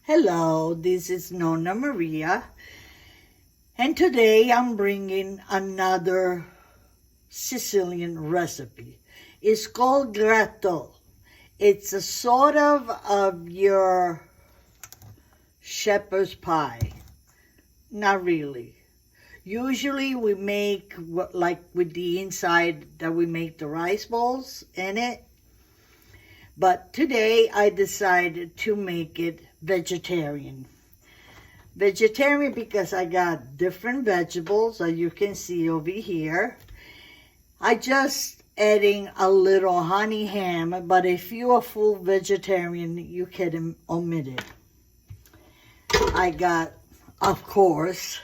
Hello, this is Nonna Maria, and today I'm bringing another Sicilian recipe. It's called Gratto. It's a sort of your shepherd's pie. Not really. Usually we make like with the inside that we make the rice balls in it. But today I decided to make it vegetarian. Vegetarian because I got different vegetables as you can see over here. I just adding a little honey ham, but if you're a full vegetarian, you can omit it. I got, of course,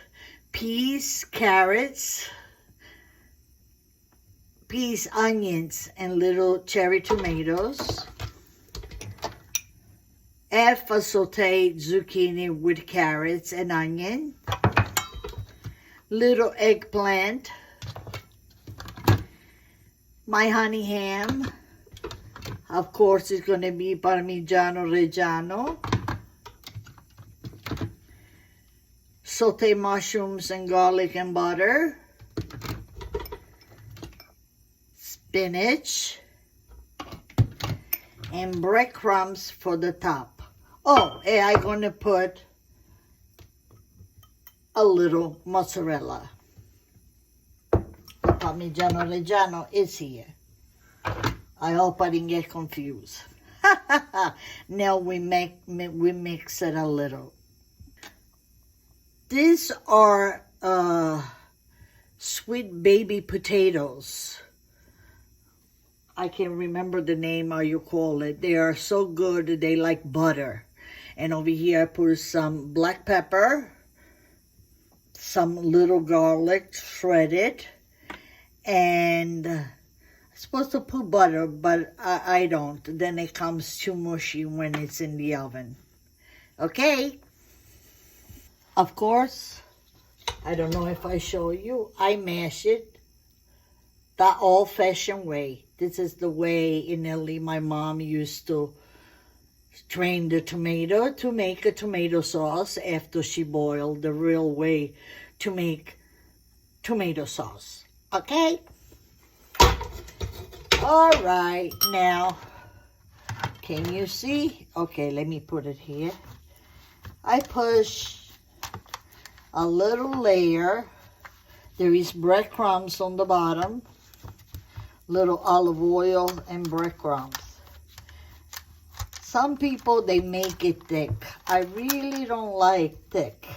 peas, carrots, onions, and little cherry tomatoes. Add for sauteed zucchini with carrots and onion. Little eggplant. My honey ham. Of course, it's going to be Parmigiano Reggiano. Saute mushrooms and garlic and butter. Spinach. And breadcrumbs for the top. Oh, and I'm going to put a little mozzarella. Parmigiano Reggiano is here. I hope I didn't get confused. Now we mix it a little. These are sweet baby potatoes. I can't remember the name how you call it. They are so good, they like butter. And over here I put some black pepper, some little garlic shredded, and I'm supposed to put butter, but I don't. Then it comes too mushy when it's in the oven. Okay. Of course, I don't know if I show you, I mash it the old-fashioned way. This is the way in Italy my mom used to strain the tomato to make a tomato sauce after she boiled, the real way to make tomato sauce. Okay? All right, now, can you see? Okay, let me put it here. I push a little layer. There is breadcrumbs on the bottom. Little olive oil and breadcrumbs. Some people, they make it thick. I really don't like thick.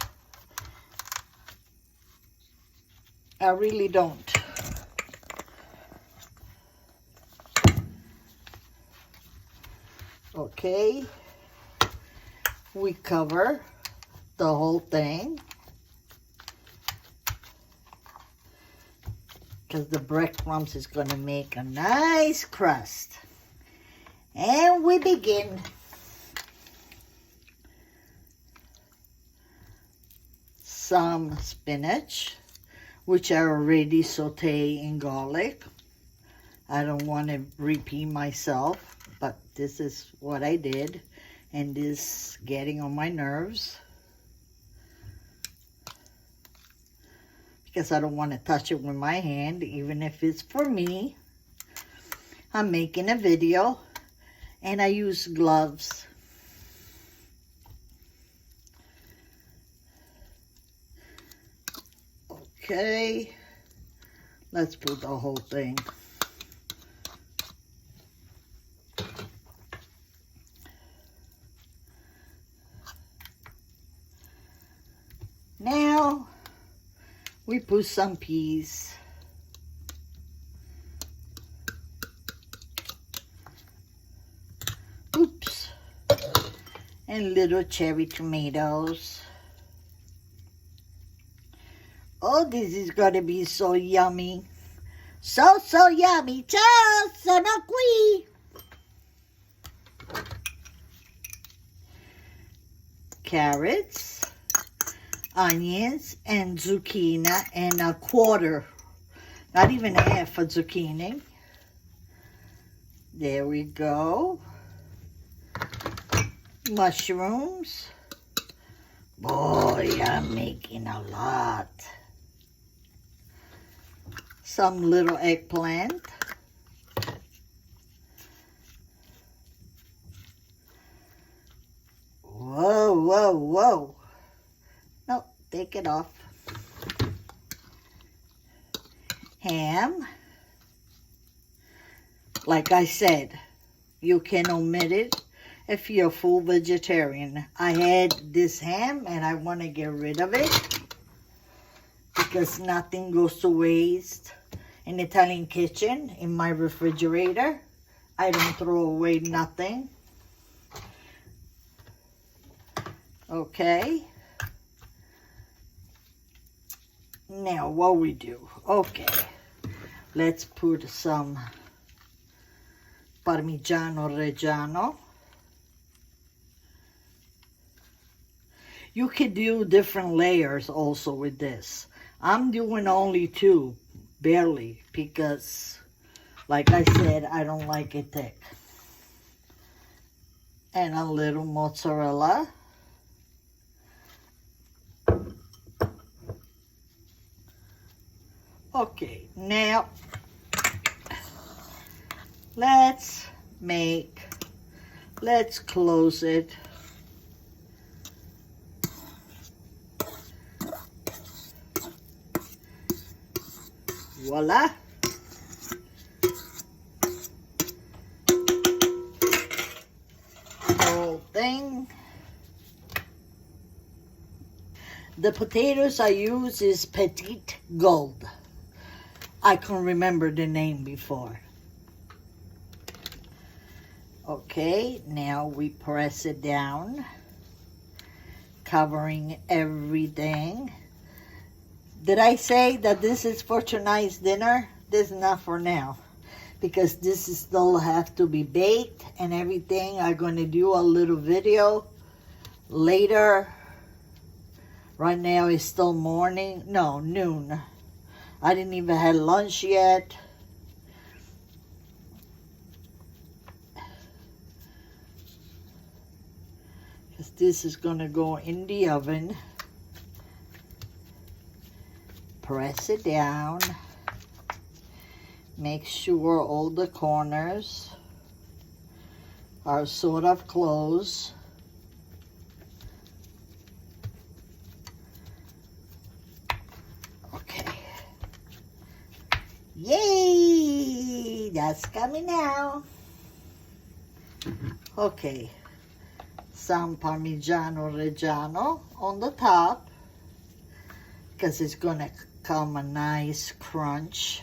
I really don't. Okay. We cover the whole thing. Because the breadcrumbs is going to make a nice crust. And we begin. Some spinach, which I already sauteed in garlic. I don't want to repeat myself, but this is what I did. And this getting on my nerves. Because I don't want to touch it with my hand, even if it's for me. I'm making a video, and I use gloves. Okay, let's put the whole thing. Now, we put some peas. Oops. And little cherry tomatoes. Oh, this is gonna be so yummy. So yummy. Ciao, sono qui. Carrots, onions, and zucchini, and a quarter, not even half a zucchini. There we go. Mushrooms. Boy, I'm making a lot. Some little eggplant. Whoa, whoa, whoa. No, take it off. Ham. Like I said, you can omit it if you're full vegetarian. I had this ham and I want to get rid of it because nothing goes to waste in Italian kitchen. In my refrigerator, I don't throw away nothing. Okay. Now what we do? Okay. Let's put some Parmigiano Reggiano. You could do different layers also with this. I'm doing only 2, barely, because, like I said, I don't like it thick. And a little mozzarella. Okay, now let's close it. Voila. Whole thing. The potatoes I use is Petite Gold. I couldn't remember the name before. Okay, now we press it down, covering everything. Did I say that this is for tonight's dinner? This is not for now, because this is still have to be baked and everything. I'm going to do a little video later. Right now it's still morning. No, noon. I didn't even have lunch yet. Because this is going to go in the oven. Press it down. Make sure all the corners are sort of closed. Okay. Yay! That's coming now. Okay. Some Parmigiano Reggiano on the top, because it's going to come a nice crunch.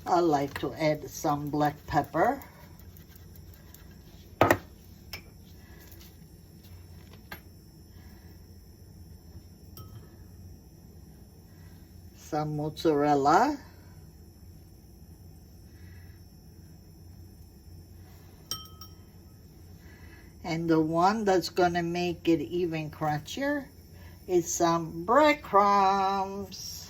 I like to add some black pepper. Some mozzarella. And the one that's going to make it even crunchier is some breadcrumbs.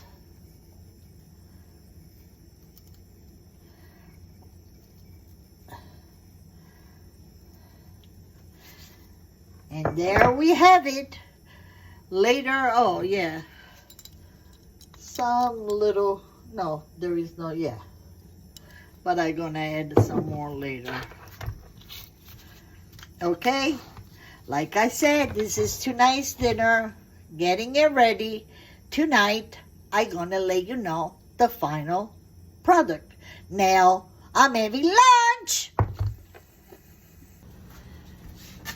And there we have it. Later, oh yeah, some little, no, there is no, yeah. But I'm going to add some more later. Okay, like I said, this is tonight's dinner. Getting it ready. Tonight, I'm gonna let you know the final product. Now, I'm having lunch.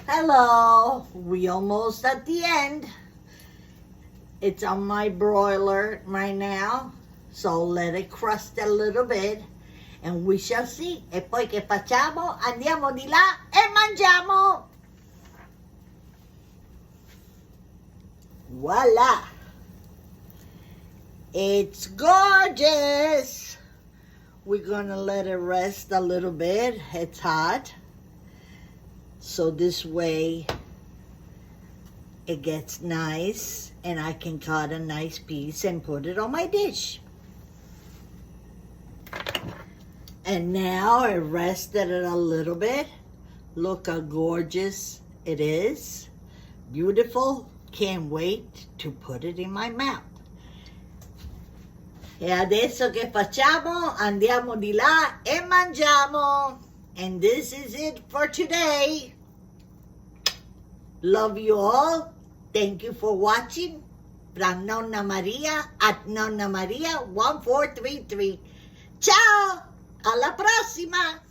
Hello, we almost at the end. It's on my broiler right now, so let it crust a little bit. And we shall see. E poi che facciamo? Andiamo di là e mangiamo. Voila. It's gorgeous. We're going to let it rest a little bit. It's hot. So this way it gets nice and I can cut a nice piece and put it on my dish. And now I rested it a little bit. Look how gorgeous it is. Beautiful. Can't wait to put it in my mouth. E adesso che facciamo? Andiamo di là e mangiamo. And this is it for today. Love you all. Thank you for watching. From Nonna Maria at Nonna Maria 1433. Ciao! Alla prossima!